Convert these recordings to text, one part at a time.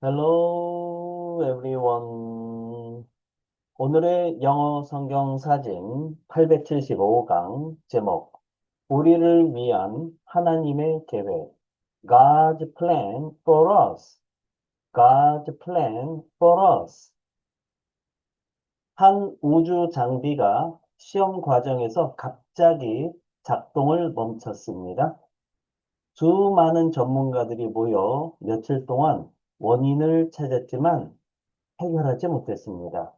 Hello, everyone. 오늘의 영어 성경 사진 875강 제목, 우리를 위한 하나님의 계획, God's plan for us. God's plan for us. 한 우주 장비가 시험 과정에서 갑자기 작동을 멈췄습니다. 수많은 전문가들이 모여 며칠 동안 원인을 찾았지만 해결하지 못했습니다.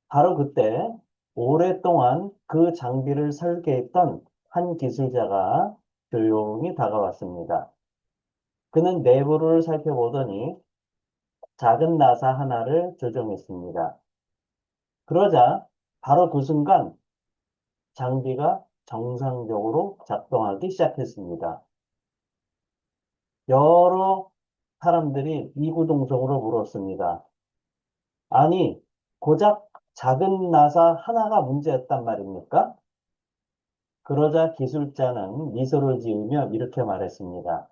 바로 그때 오랫동안 그 장비를 설계했던 한 기술자가 조용히 다가왔습니다. 그는 내부를 살펴보더니 작은 나사 하나를 조정했습니다. 그러자 바로 그 순간 장비가 정상적으로 작동하기 시작했습니다. 여러 사람들이 이구동성으로 물었습니다. 아니, 고작 작은 나사 하나가 문제였단 말입니까? 그러자 기술자는 미소를 지으며 이렇게 말했습니다.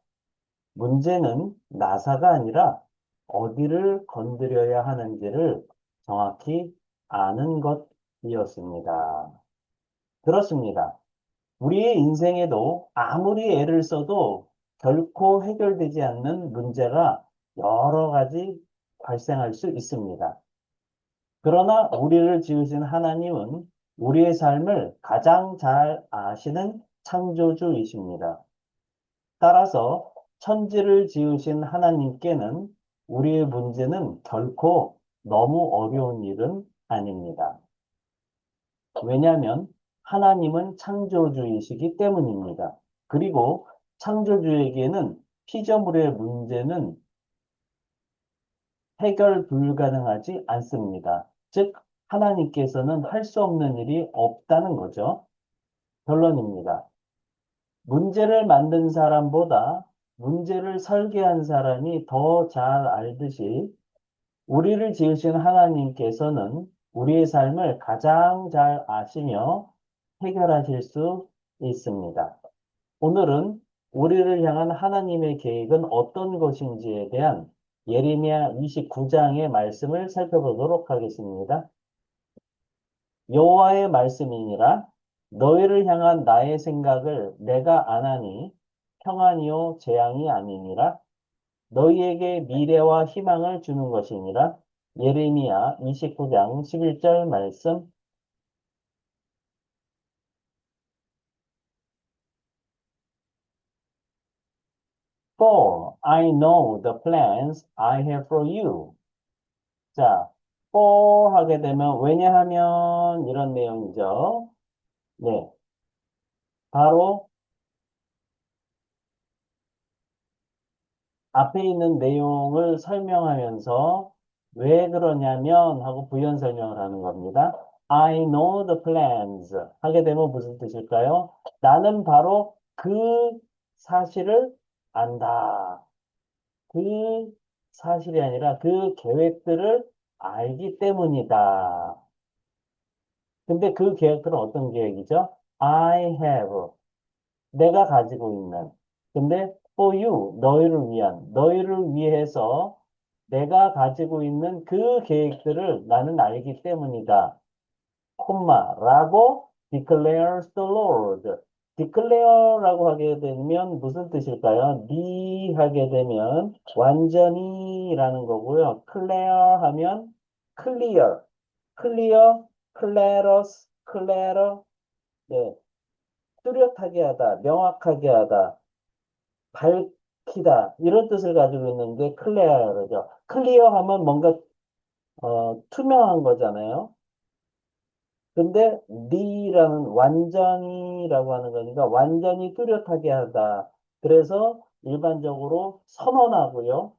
문제는 나사가 아니라 어디를 건드려야 하는지를 정확히 아는 것이었습니다. 그렇습니다. 우리의 인생에도 아무리 애를 써도 결코 해결되지 않는 문제가 여러 가지 발생할 수 있습니다. 그러나 우리를 지으신 하나님은 우리의 삶을 가장 잘 아시는 창조주이십니다. 따라서 천지를 지으신 하나님께는 우리의 문제는 결코 너무 어려운 일은 아닙니다. 왜냐하면 하나님은 창조주이시기 때문입니다. 그리고 창조주에게는 피조물의 문제는 해결 불가능하지 않습니다. 즉, 하나님께서는 할 수 없는 일이 없다는 거죠. 결론입니다. 문제를 만든 사람보다 문제를 설계한 사람이 더 잘 알듯이 우리를 지으신 하나님께서는 우리의 삶을 가장 잘 아시며 해결하실 수 있습니다. 오늘은 우리를 향한 하나님의 계획은 어떤 것인지에 대한 예레미야 29장의 말씀을 살펴보도록 하겠습니다. 여호와의 말씀이니라 너희를 향한 나의 생각을 내가 아나니 평안이요 재앙이 아니니라 너희에게 미래와 희망을 주는 것이니라 예레미야 29장 11절 말씀. For I know the plans I have for you. 자, for 하게 되면 왜냐하면 이런 내용이죠. 네, 바로 앞에 있는 내용을 설명하면서 왜 그러냐면 하고 부연 설명을 하는 겁니다. I know the plans 하게 되면 무슨 뜻일까요? 나는 바로 그 사실을 안다. 그 사실이 아니라 그 계획들을 알기 때문이다. 근데 그 계획들은 어떤 계획이죠? I have. 내가 가지고 있는. 근데 for you, 너희를 위한, 너희를 위해서 내가 가지고 있는 그 계획들을 나는 알기 때문이다. 콤마라고 declares the Lord. declare라고 하게 되면 무슨 뜻일까요? 하게 되면 완전히라는 거고요. clear 하면 clear, clear, clarus, clear. 네, 뚜렷하게 하다, 명확하게 하다, 밝히다 이런 뜻을 가지고 있는데 클리어죠. 클리어 하면 뭔가 투명한 거잖아요. 근데 리라는 완전히라고 하는 거니까 완전히 뚜렷하게 하다. 그래서 일반적으로 선언하고요.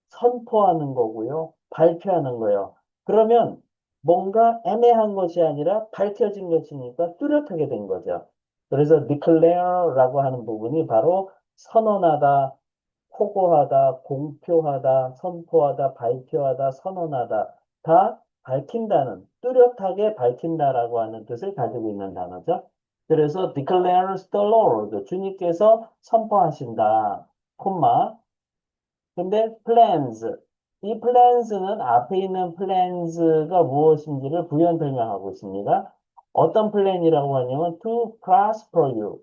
선포하는 거고요. 발표하는 거예요. 그러면 뭔가 애매한 것이 아니라 밝혀진 것이니까 뚜렷하게 된 거죠. 그래서 declare라고 하는 부분이 바로 선언하다, 포고하다, 공표하다, 선포하다, 발표하다, 선언하다, 다 밝힌다는, 뚜렷하게 밝힌다라고 하는 뜻을 가지고 있는 단어죠. 그래서 declares the Lord, 주님께서 선포하신다, 콤마, 근데 plans. 이 plans는 앞에 있는 plans가 무엇인지를 부연 설명하고 있습니다. 어떤 플랜이라고 하냐면 to prosper you.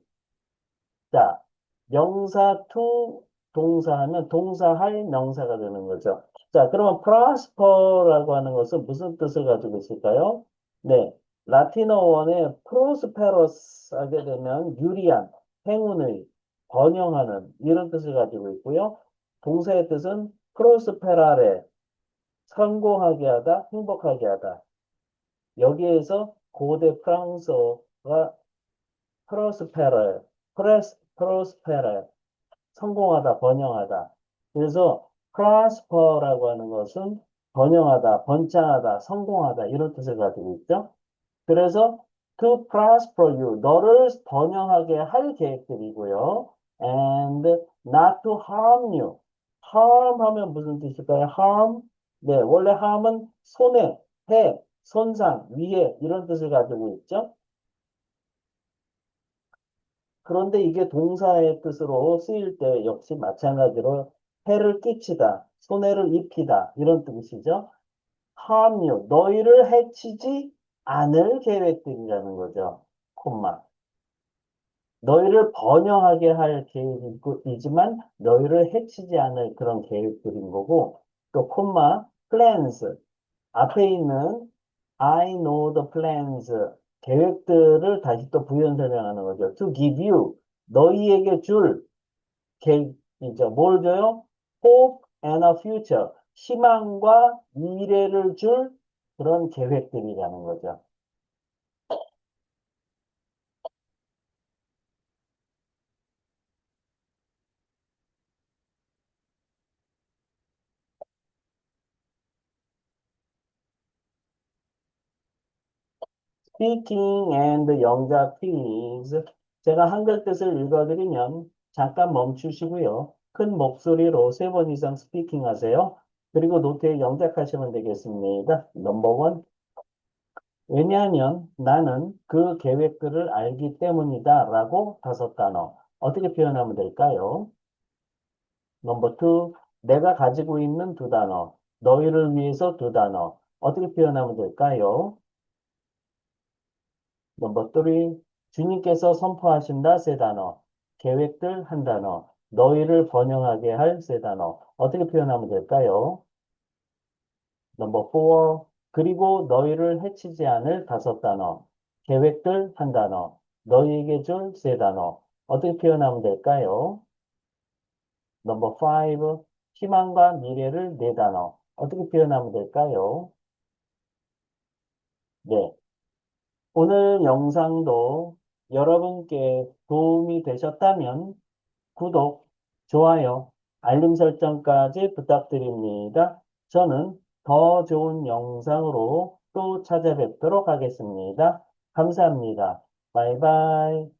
자, 명사 to 동사하면 동사할 명사가 되는 거죠. 자, 그러면 prosper라고 하는 것은 무슨 뜻을 가지고 있을까요? 네, 라틴어 원에 prosperous 하게 되면 유리한, 행운의, 번영하는 이런 뜻을 가지고 있고요. 동사의 뜻은 prosperare, 성공하게 하다, 행복하게 하다. 여기에서 고대 프랑스어가 prosperare, prosperare, 성공하다, 번영하다. 그래서 prosper라고 하는 것은 번영하다, 번창하다, 성공하다 이런 뜻을 가지고 있죠. 그래서 to prosper you, 너를 번영하게 할 계획들이고요. And not to harm you. harm 하면 무슨 뜻일까요? harm? 네, 원래 harm은 손해, 해, 손상, 위해 이런 뜻을 가지고 있죠. 그런데 이게 동사의 뜻으로 쓰일 때 역시 마찬가지로 해를 끼치다, 손해를 입히다 이런 뜻이죠. harm you, 너희를 해치지 않을 계획들이라는 거죠. 콤마. 너희를 번영하게 할 계획이지만 너희를 해치지 않을 그런 계획들인 거고 또 콤마 plans 앞에 있는 I know the plans 계획들을 다시 또 부연 설명하는 거죠. To give you 너희에게 줄 계획이죠. 뭘 줘요? Hope and a future 희망과 미래를 줄 그런 계획들이라는 거죠. Speaking and 영작 please. 제가 한글 뜻을 읽어드리면 잠깐 멈추시고요. 큰 목소리로 세 번 이상 스피킹 하세요. 그리고 노트에 영작하시면 되겠습니다. 넘버 원. 왜냐하면 나는 그 계획들을 알기 때문이다 라고 다섯 단어. 어떻게 표현하면 될까요? 넘버 투. 내가 가지고 있는 두 단어. 너희를 위해서 두 단어. 어떻게 표현하면 될까요? 넘버 3. 주님께서 선포하신다 세 단어. 계획들 한 단어. 너희를 번영하게 할 세 단어. 어떻게 표현하면 될까요? 넘버 4. 그리고 너희를 해치지 않을 다섯 단어. 계획들 한 단어. 너희에게 줄 세 단어. 어떻게 표현하면 될까요? 넘버 5. 희망과 미래를 네 단어. 어떻게 표현하면 될까요? 네. 오늘 영상도 여러분께 도움이 되셨다면 구독, 좋아요, 알림 설정까지 부탁드립니다. 저는 더 좋은 영상으로 또 찾아뵙도록 하겠습니다. 감사합니다. 바이바이.